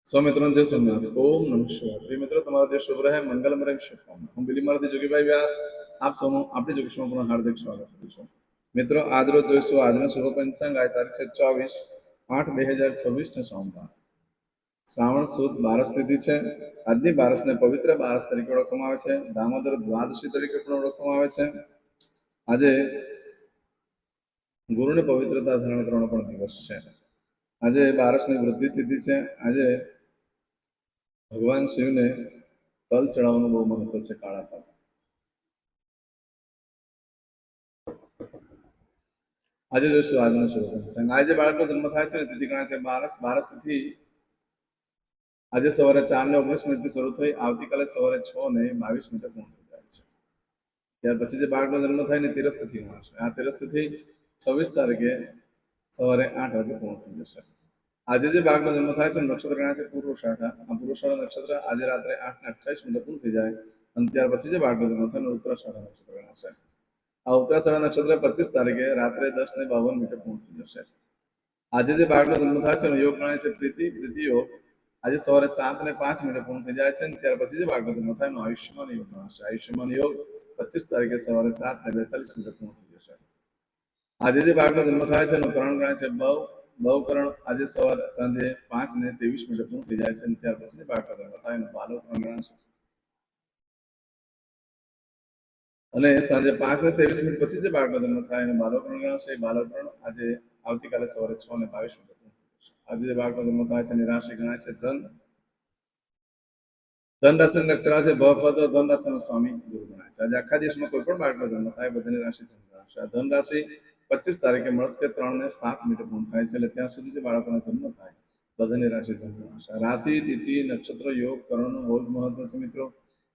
સ્વામિત્રણ જય સોમનાથ. ઓમ નમઃ શિવાય. પ્રિય મિત્રો, તમારો દિવસ શુભ રહે, મંગલમ રહે, શુભકામના. હું બિલીમારથી જોગીભાઈ વ્યાસ આપ સૌનું આપણી જોગેશમાં પુનઃ હાર્દિક સ્વાગત કરું છું. મિત્રો, આજ રોજ જોઈશું આજનો શુભ પંચાંગ. આજ તારીખ છે 24/8/2026 ને સોમવાર. શ્રાવણ સુદ બારસ તિથિ છે. આજની બારસને પવિત્ર બારસ તરીકે ઓળખવામાં આવે છે. દામોદર દ્વાદશી તરીકે પણ ઓળખવામાં આવે છે. આજે ગુરુની પવિત્રતા ધારણ કરવાનો પણ દિવસ છે. આજે બારસની વૃદ્ધિ તિથિ છે. આજે ભગવાન શિવને તલ ચડાવવાનું બહુ મહત્વ છે. કાળા તલ. આજે જોઈશું આજનો શુભ પંચાંગ. આજે બાળકનો જન્મ થાય છે ને તિથિ ગણાય છે બારસ. બારસ તિથિ આજે સવારે 4:19 શરૂ થઈ આવતીકાલે સવારે 6:22 પૂર્ણ થઈ જાય છે. ત્યાર પછી જે બાળકનો જન્મ થાય ને તિરસ તિથિ ગણાશે. આ તિરસ તિથિ 26 તારીખે સવારે 8 વાગે પૂર્ણ થઈ જશે. આજે જે બાળકનો જન્મ થાય છે નક્ષત્ર ગણાય છે પૂર્વષાઢા. આ પૂર્વષાઢા નક્ષત્ર આજે રાત્રે 8:28 પૂર્ણ થઈ જાય અને ત્યાર પછી જે બાળકનો જન્મ થાય ઉત્તરાષાઢા નક્ષત્ર ગણાશે. આ ઉત્તરાષાઢા નક્ષત્ર 25 તારીખે રાત્રે 10:52 પૂર્ણ થઈ જશે. આજે જે બાળકનો જન્મ થાય છે યોગ ગણાય છે પ્રીતિ યોગ. આજે સવારે 7:05 પૂર્ણ થઈ જાય છે. ત્યાર પછી જે બાળકનો જન્મ થાય આયુષ્યમાન યોગ ગણાશે. આયુષ્યમાન યોગ 25 તારીખે સવારે 7:42 પૂર્ણ થઈ જશે. આજે જે બાળકનો જન્મ થાય છે એનું કરણ ગણાય છે બહુકરણ. આજે સવારે સાંજે 5:23 પૂર્ણ થઈ જાય છે. ત્યાર પછી જે બાળકનો જન્મ થાય એનું બાલકરણ ગણાશે. અને સાંજે 5:23 પછી જે બાળકનો જન્મ થાય એનું બાલકરણ ગણાશે. એ બાલકરણ આજે આવતીકાલે સવારે 6:22 પૂર્ણ થઈ જશે. આજે જે બાળકનો જન્મ થાય છે એની રાશિ ગણાય છે ધન. ધન રાશિ નક્ષત્ર છે ભવપદ. ધન રાશિનો સ્વામી ગુરુ ગણાય છે. આજે આખા દેશમાં કોઈ પણ બાળકનો જન્મ થાય બધાની રાશિ ધન ગણાશે. આ ધન રાશિ 25 તારીખે મળસ્કે 3:07 પૂર્ણ થાય છે. એટલે ત્યાં સુધી જે બાળકોનો જન્મ થાય બધાની રાશિ ધન ગણાશે. રાશિ તિથિ નક્ષત્ર યોગ કરણનું બહુ જ મહત્વ છે મિત્રો.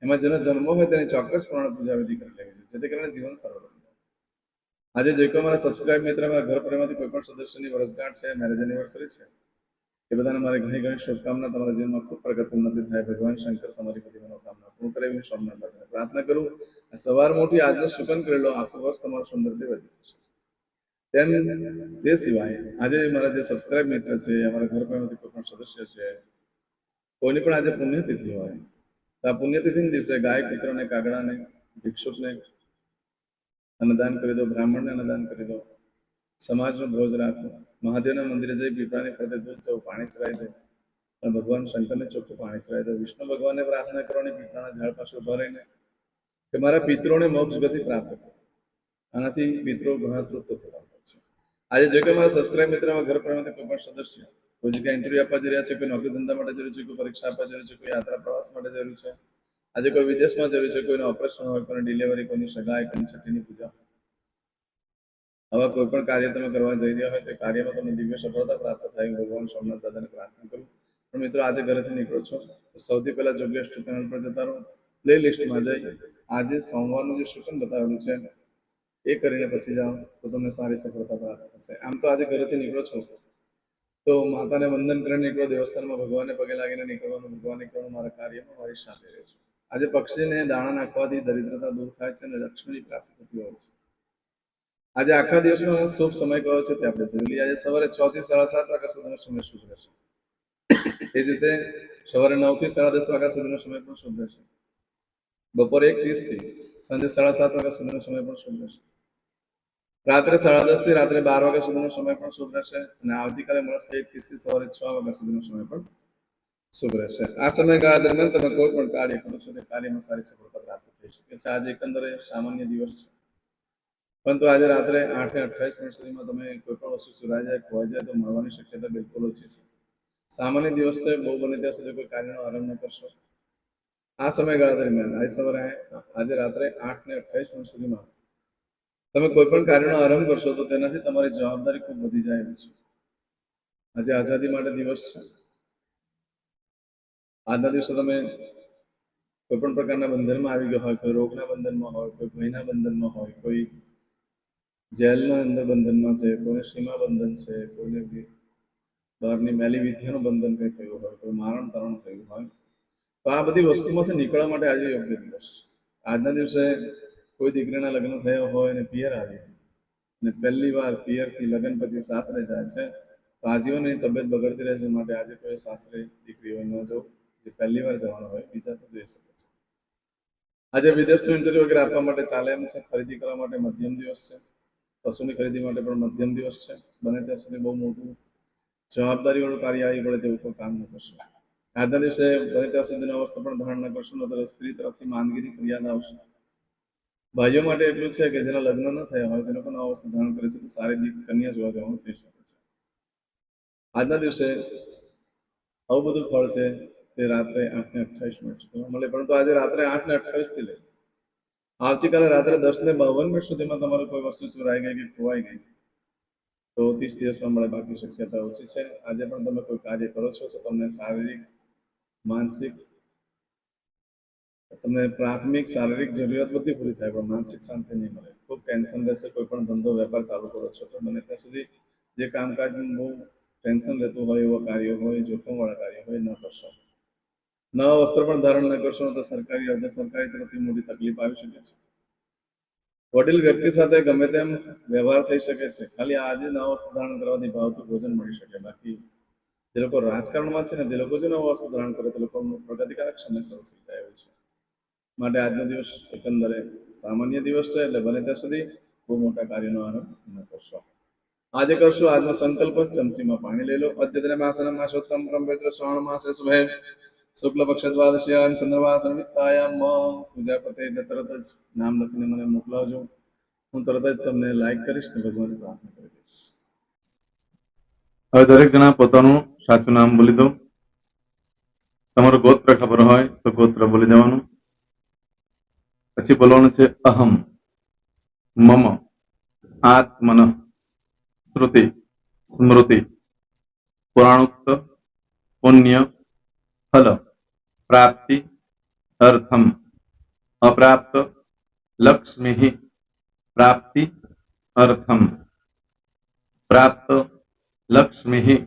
એમાં જેનો જન્મ હોય તેની ચોક્કસ પ્રમાણે પૂજા વિધિ કરી લેવી જોઈએ, જેથી કરીને જીવન સરળ બને. આજે જે કોઈ મારા સબસ્ક્રાઇબ મિત્ર મારા ઘર પરિવારમાંથી કોઈ પણ સદસ્યની વર્ષગાંઠ છે, મેરેજ એનિવર્સરી છે, એ બધાને મારી ઘણી ઘણી શુભકામના. તમારા જીવનમાં ખૂબ પ્રગતિ ઉન્નતિ થાય. ભગવાન શંકર તમારી બધી મનોકામના પૂર્ણ કરે એવી સોમનાથ દાદાને પ્રાર્થના કરું. સવાર મોટી આજનો શુકન કરેલો આખું વર્ષ તમારું સુંદરથી વધી જશે. તેમ તે સિવાય આજે મારા જે સબસ્ક્રાઇબ મિત્ર છે, અમારા ઘર પરિવારમાંથી કોઈ પણ સદસ્ય છે, કોઈની પણ આજે પુણ્યતિથિ હોય તો આ પુણ્યતિથિના દિવસે ગાય પિત્રોને કાગડાને ભિક્ષુકને અન્નદાન કરી દો, બ્રાહ્મણને અન્નદાન કરી દો, સમાજનો ભોજ રાખો, મહાદેવના મંદિરે જઈ પીપળાની ફરતે દૂધ જવું પાણી ચડાવી દો અને ભગવાન શંકરને ચોખ્ખું પાણી ચડાવી દો. વિષ્ણુ ભગવાનને પ્રાર્થના કરવાની પીપળાના ઝાડ પાસે ઉભા રહીને કે મારા પિત્રોને મોક્ષ ગતિ પ્રાપ્ત કરો. આનાથી પિત્રો ઘણા તૃપ્ત થતા હોય છે. આજે જે કોઈ મારા સબસ્ક્રાઇબ મિત્ર ઘર પરિવારમાંથી કોઈ પણ સદસ્ય કોઈ જગ્યાએ ઇન્ટરવ્યુ આપવા જઈ રહ્યા છે, કોઈ નોકરી ધંધા માટે જરૂર છે, કોઈ પરીક્ષા આપવા જરૂર છે, કોઈ યાત્રા પ્રવાસ માટે જરૂર છે, આજે કોઈ વિદેશમાં જરૂર છે, કોઈનું ઓપરેશન હોય, કોઈની ડિલિવરી, કોઈની સગાઈ, કોઈની છઠ્ઠીની પૂજા, આવા કોઈ પણ કાર્ય તમે કરવા જઈ રહ્યા હોય તો કાર્યમાં તમને દિવ્ય સફળતા પ્રાપ્ત થાય. ભગવાન સોમનાથ દાદાને પ્રાર્થના કરું. પણ મિત્રો આજે ઘરેથી નીકળો છો તો સૌથી પહેલા જોગેશ ચેનલ પર જતા રહો, પ્લે લિસ્ટમાં જઈ આજે સોમવારનું જે શુકન બતાવેલું છે એ કરીને પછી જાઓ તો તમને સારી સફળતા પ્રાપ્ત થશે. આમ તો આજે ઘરેથી નીકળો છો તો માતાને વંદન કરીને નીકળો, દેવસ્થાનમાં ભગવાનને પગે લાગીને નીકળવાનું. ભગવાનને કહેવાનું મારા કાર્યમાં મારી સાથે રહેજો. આજે પક્ષીને દાણા નાખવાથી દરિદ્રતા દૂર થાય છે અને લક્ષ્મીની પ્રાપ્તિ થતી હોય છે. આજે આખા દિવસમાં શુભ સમય કયો છે તે આપણે જોઈ લઈએ. આજે સવારે 6 થી 7:30 વાગ્યા સુધીનો સમય શુભ રહેશે. એ જ રીતે સવારે 9 થી 10:30 વાગ્યા સુધીનો સમય પણ શુભ રહેશે. બપોરે 1:30 થી સાંજે 7:30 વાગ્યા સુધીનો સમય પણ શુભ રહેશે. રાત્રે 10:30 થી રાત્રે 12 વાગ્યા સુધીનો સમય પણ શુભ રહેશે. અને આવતીકાલે મળસ્કે 1:30 થી સવારે 6 વાગ્યા સુધીનો સમય પણ શુભ રહેશે. આ સમયગાળા દરમિયાન તમે કોઈ પણ કાર્ય કરો છો તે કાર્યમાં સારી સફળતા પ્રાપ્ત થઈ શકે છે. આજે એકંદરે સામાન્ય દિવસ છે, પરંતુ આજે રાત્રે 8:28 સુધીમાં તમે કોઈ પણ વસ્તુ ચોરાઈ જાય, ખોવાઈ જાય તો મળવાની શક્યતા બિલકુલ ઓછી છે. સામાન્ય દિવસ છે, બહુ બને ત્યાં સુધી કોઈ કાર્યનો આરંભ ન કરશો. આ સમયગાળા દરમિયાન આજે રાત્રે 8:28 સુધીમાં તમે કોઈ પણ કાર્યનો આરંભ કરશો તો તેનાથી તમારી જવાબદારી ખૂબ વધી જાય એવી છે. આજે આઝાદી માટે દિવસ છે. આજના દિવસે તમે કોઈ પણ પ્રકારના બંધનમાં આવી ગયા હોય, કોઈ રોગના બંધનમાં હોય, કોઈ ભયના બંધનમાં હોય, કોઈ જેલના અંદર બંધનમાં છે, કોઈને સીમા બંધન છે, કોઈને બહારની મેલી વિદ્યાનું બંધન કંઈ થયું હોય, કોઈ મારણ તારણ થયું હોય, તો આ બધી વસ્તુમાંથી નીકળવા માટે આજે યોગ્ય દિવસ છે. આજના દિવસે કોઈ દીકરીના લગ્ન થયા હોય અને પિયર આવી અને પહેલી વાર પિયરથી લગ્ન પછી સાસરે જાય છે તો આજીવન એની તબિયત બગડતી રહે છે. માટે આજે કોઈ સાસરે દીકરી હોય ન જો જે પહેલી વાર જવાનું હોય, બીજા તો જઈ શકે છે. આજે વિદેશનું ઇન્ટરવ્યુ વગેરે આપવા માટે ચાલે એમ છે. ખરીદી કરવા માટે મધ્યમ દિવસ છે. પશુની ખરીદી માટે પણ મધ્યમ દિવસ છે. બને ત્યાં સુધી બહુ મોટું જવાબદારીવાળું કાર્ય આવી પડે તેવું કોઈ કામ ન કરશો. આજના દિવસે બને ત્યાં સુધી અવસ્થા પણ ધારણ ન કરશો, ન તો સ્ત્રી તરફથી માંદગીની ફરિયાદ આવશે. ભાઈઓ માટે એટલું છે કે જેના લગ્ન ન થયા હોય તે લોકો અવસ્થા ધારણ કરે છે તો શારીરિક કન્યા જોવા જવાનું થઈ શકે છે. આજના દિવસે આવું બધું ફળ છે તે રાત્રે 8:28 સુધીમાં મળે, પરંતુ આજે રાત્રે 8:28 થી લઈ આવતીકાલે રાત્રે 10:52 સુધીમાં તમારું કોઈ વસ્તુ ચોરાઈ ગઈ કે ખોવાઈ ગઈ તો 30 દિવસમાં મળે, બાકી શક્યતા ઓછી છે. આજે પણ તમે કોઈ કાર્ય કરો છો તો તમને શારીરિક, માનસિક, તમને પ્રાથમિક શારીરિક જરૂરિયાત બધી પૂરી થાય, પણ માનસિક શાંતિ નહીં મળે. ખૂબ ટેન્શન રહેશે. કોઈ પણ ધંધો વેપાર ચાલુ કરો છો તો બને ત્યાં સુધી જે કામકાજમાં બહુ ટેન્શન રહેતું હોય એવા કાર્યો હોય, જોખમવાળા કાર્યો હોય ન કરશો. નવા વસ્ત્ર પણ ધારણ ન કરશો તો સરકારી અર્ધ સરકારી તરફથી મોટી તકલીફ આવી શકે છે. વડીલ વ્યક્તિ સાથે ગમે તેમ વ્યવહાર થઈ શકે છે. ખાલી આજે નવા વસ્ત્ર ધારણ કરવાથી ભાવતું ભોજન મળી શકે. બાકી જે લોકો રાજકારણમાં છે ને જે લોકો જે નવા વસ્ત્ર ધારણ કરે તે લોકોનું પ્રગતિકારક સમય શરૂ થઈ જાય એવું છે. માટે આજનો દિવસ એકંદરે સામાન્ય દિવસ છે, એટલે બને ત્યાં સુધી બહુ મોટા કાર્યનો આરંભ ન કરશો. આજે કરશો આજનો સંકલ્પ, ચમચીમાં પાણી લઈ લો. અદ્યતન માસનમ માસોત્તમ પરમ પવિત્ર શ્રાવણ માસે શુભે શુક્લ પક્ષ દ્વાદશીયામ ચંદ્રવાસન વિત્તાયામ પૂજા પતે એટલે તરત જ નામ લખીને મને મોકલાવજો. હું તરત જ તમને લાઈક કરીશ ને ભગવાન પ્રાર્થના કરી દઈશ. હવે દરેક જણા પોતાનું સાચું નામ બોલી દો. તમારું ગોત્ર ખબર હોય તો ગોત્ર બોલી દેવાનું. પછી બોલવાનું છે અહમ, મમ, આત્મન, શ્રુતિ, સ્મૃતિ, પુરાણોક્ત, પુણ્ય, ફલ, પ્રાપ્તિ, અર્થમ, અપ્રાપ્ત, લક્ષ્મી, પ્રાપ્તિ, અર્થમ, પ્રાપ્ત, લક્ષ્મી,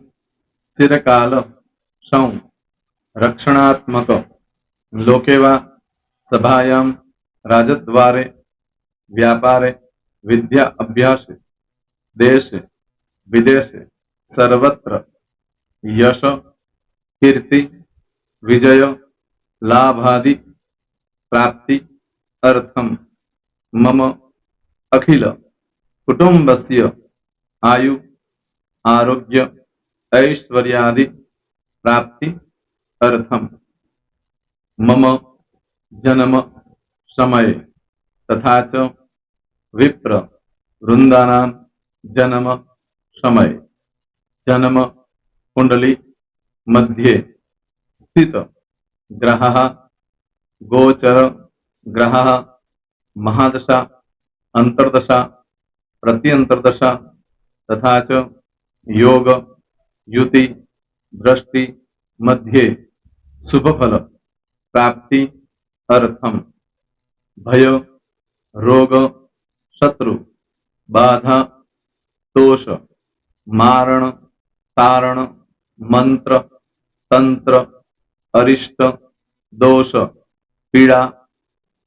ચિરકાલ, સૌ, રક્ષણાત્મક, લોકેવા, સભાયામ, રાજદ્વારે, વ્યાપારે, વિદ્યા અભ્યાસે, દેશે, વિદેશે, સર્વત્ર, યશ, કીર્તિ, વિજય, લાભાદि, પ્રાપ્તિ, અર્થમ, મમ, અખિલ, કુટુંબસ્ય, આયુ, આરોગ્ય, ऐश्वर्यादि, प्राप्ति, अर्थम, मम, जन्म, समय, तथा च विप्र, वृंदानां, जन्म, समय, जन्म, कुंडली, मध्ये, स्थित, ग्रहः, गोचर, ग्रहः, महादशा, अंतर्दशा, प्रत्यंतर्दशा, तथा च योग, युति, दृष्टि, मध्ये, शुभ फल, प्राप्ति, अर्थम, भय, रोग, शत्रु, बाधा, दोष, मारण, तारण, मंत्र, तंत्र, अरिष्ट, दोष, पीड़ा,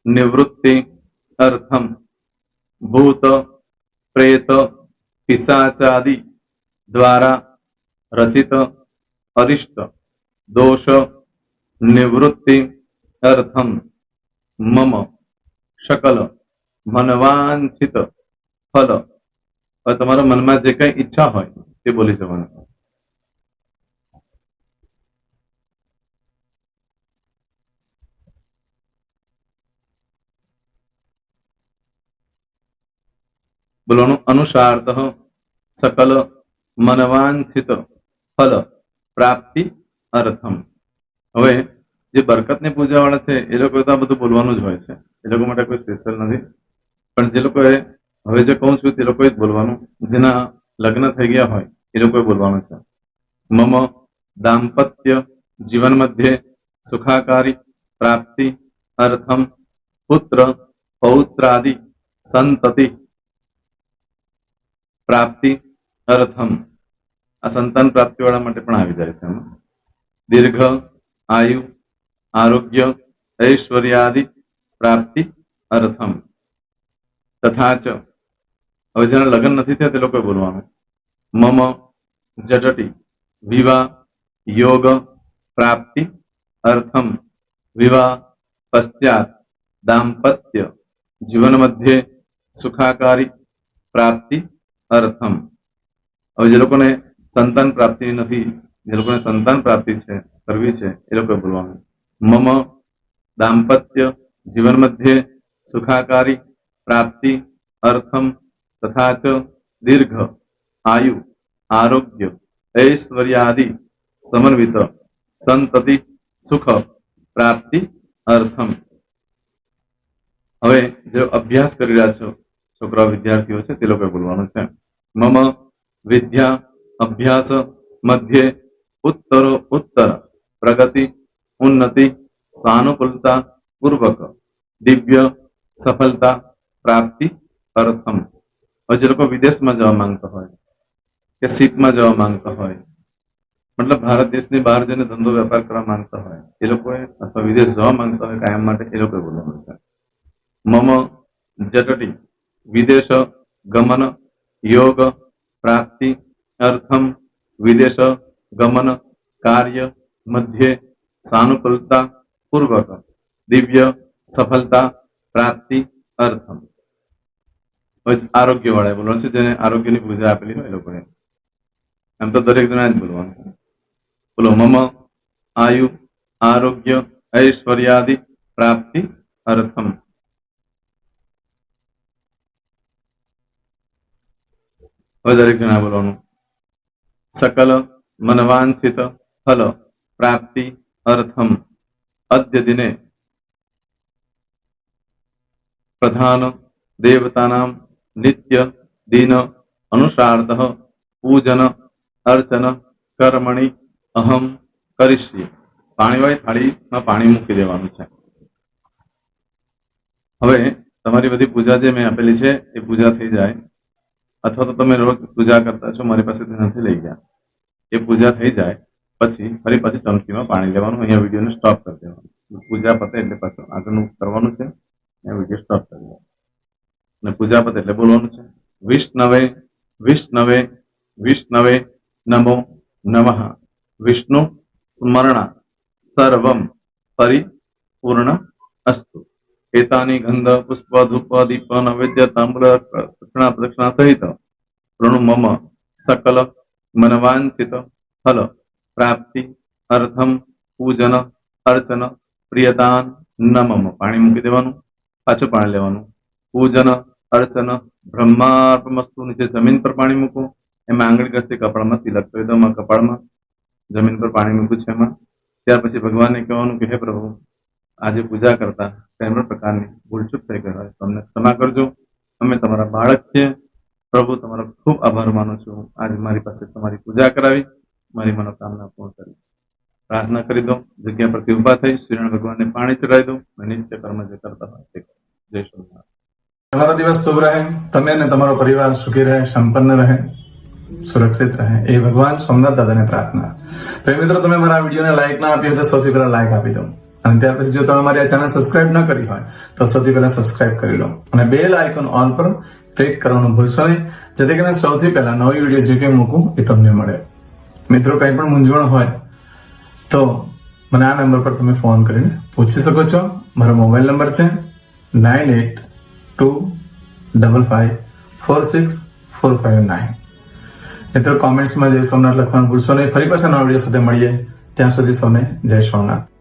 निवृत्ति, अर्थम, भूत, प्रेत, पिशाचादि द्वारा रचित अरिष्ट, दोष, निवृत्ति, अर्थम, मम, सकल, मनवांछित फल. હવે તમારા મનમાં જે કઈ ઈચ્છા હોય તે બોલી જવાનું. બોલવાનું અનુસારતઃ सकल मनवांछित फल प्राप्ति अर्थम. હવે જે બરકતની પૂજા વાળા છે એ લોકો તો આ બધું બોલવાનું જ હોય છે, એ લોકો માટે કોઈ સ્પેશિયલ નથી. પણ જે લોકોએ હવે જે કહું છું તે લોકોએ જ બોલવાનું. જેના લગ્ન થઈ ગયા હોય એ લોકોએ બોલવાનું છે. મમ દાંપત્ય જીવન મધ્યે સુખાકારી પ્રાપ્તિ અર્થમ પુત્ર પૌત્રાદि સંતતિ પ્રાપ્તિ અર્થમ. આ સંતાન પ્રાપ્તિ વાળા માટે પણ આવી જાય છે. દીર્ઘ આયુ આરોગ્ય ऐश्वर्यादि પ્રાપ્તિ અર્થમ. તથા ચ હવે જેના લગ્ન નથી થયા તે લોકોએ બોલવાનું. મમ जटति विवाह योग प्राप्ति अर्थम विवाह पश्चात दाम्पत्य जीवन मध्य सुखाकारी प्राप्ति अर्थम। હવે જે લોકોને સંતાન પ્રાપ્તિ નથી, જે લોકોને સંતાન પ્રાપ્તિ છે કરવી છે એ લોકોએ બોલવાનું મમ દાંપત્ય જીવન મધ્યે સુખાકારી પ્રાપ્તિ અર્થમ તથા ચ દીર્ઘ આયુ આરોગ્ય ऐश्वर्यादि समन्वित संतति सुख प्राप्ति अर्थम। હવે જે અભ્યાસ કરી રહ્યા છો છોકરા વિદ્યાર્થીઓ છે તે લોકોએ બોલવાનું છે મમ વિદ્યા અભ્યાસ મધ્યે ઉત્તરો ઉત્તર પ્રગતિ ઉન્નતિ સાનુકૂલતા પૂર્વક દિવ્ય સફળતા પ્રાપ્તિ અર્થમ। હવે જે લોકો વિદેશમાં જવા માંગતા હોય કે સીટમાં જવા માંગતા હોય, મતલબ ભારત દેશની બહાર જઈને ધંધો વેપાર કરવા માંગતા હોય એ લોકોએ, અથવા વિદેશ જવા માંગતા હોય કાયમ માટે, એ લોકોએ બોલવાનું છે મમ જટટી વિદેશ ગમન યોગ પ્રાપ્તિ અર્થમ વિદેશ ગમન કાર્ય મધ્યે સાનુકૂલતા પૂર્વક દિવ્ય સફળતા પ્રાપ્તિ અર્થમ। આરોગ્ય વાળા બોલવાનું છે, જેને આરોગ્યની પૂજા આપેલી હોય એ લોકોએ, એમ તો દરેક જણા જ બોલવાનું છે। બોલો મમ આયુ આરોગ્ય ऐश्वर्यादि प्राप्ति अर्थम। હવે દરેક જણા બોલવાનું सकल मनवांछित फल प्राप्ति अर्थम अद्य दिने प्रधान देवतानां नित्य दिन अनुसारतः पूजन अर्चन कर्मणि अहम करिष्ये। પાણીવાળી થાળીમાં પાણી મૂકી દેવાનું છે। હવે તમારી બધી પૂજા જે મેં આપેલી છે એ પૂજા થઈ જાય, અથવા તો તમે રોજ પૂજા કરતા છો, મારી પાસેથી નથી લઈ ગયા, એ પૂજા થઈ જાય પછી ફરી પાછી ચમચીમાં પાણી લેવાનું, અહીંયા વિડીયોને સ્ટોપ કરી દેવાનું, પૂજા પતે એટલે પાછું આગળનું કરવાનું છે, અહીંયા વિડીયો સ્ટોપ કરી દેવાનું અને પૂજા પતે એટલે બોલવાનું છે વિષ્ણવે વિષ્ણવે વિષ્ણવે નમો નમઃ વિષ્ણુ સ્મરણા સર્વમ પરિપૂર્ણ અસ્તુ। एतानि गंध पुष्प धूप दीप नैवेद्य तांबूल दक्षिणा प्रदक्षिणा सहित प्रणु मम सकल मनवांछित फल प्राप्ति अर्थम पूजन अर्चन प्रियतान न मम। पाणी मूकी देवानुं, पाछुं पाणी लेवानुं, पूजन अर्चन ब्रह्मार्पणमस्तु। नीचे जमीन पर पाणी मूको, एमां आंगળી ઘસી કપાળમાં તિલક કરી દો, કપાળમાં જમીન પર પાણી મૂક્યું છે એમાં, ત્યાર પછી ભગવાનને કહેવાનું કે હે પ્રભુ, આજે પૂજા કરતા કઈ પણ પ્રકારની ભૂલચૂક થઈ ગઈ હોય તો અમને ક્ષમા કરજો, અમે તમારા બાળક છીએ પ્રભુ, તમારો ખૂબ આભાર માનું છું, આજે મારી પાસે તમારી પૂજા કરાવી, મારી મનોકામના પૂર્ણ કરી। પ્રાર્થના કરી દો, જગ્યા પરથી ઉભા થઈ શ્રીનારાયણ ભગવાનને પાણી ચડાવી દો અને નિત્ય કર્મ જે કરતા હોય તે કરો। જય સ્વામિનારાયણ। તમારો દિવસ શુભ રહે, તમે અને તમારો પરિવાર સુખી રહે, સંપન્ન રહે, સુરક્ષિત રહે, એ ભગવાન સોમનાથ દાદાને પ્રાર્થના। તો મિત્રો, તમે મારા વિડીયોને લાઈક ના આપી હોય તો સૌથી પહેલા લાઈક આપી દો, અને ત્યાર પછી જો તમે મારી આ ચેનલ સબસ્ક્રાઇબ ન કરી હોય તો સૌથી પહેલા સબસ્ક્રાઇબ કરી લો અને બેલ આઇકોન ઓલ પર ક્લિક કરવાનું ભૂલશો નહીં, જેથી કરીને સૌથી પહેલા નવી વિડીયો જે કંઈ મૂકું એ તમને મળે। મિત્રો, કંઈ પણ મૂંઝવણ હોય તો મને આ નંબર પર તમે ફોન કરીને પૂછી શકો છો। મારો મોબાઈલ નંબર છે 9825546459। મિત્રો, કોમેન્ટ્સમાં જય સોમનાથ લખવાનું ભૂલશો નહીં। ફરી પાછા નવા વિડીયો સાથે મળીએ, ત્યાં સુધી સૌને જય સોમનાથ।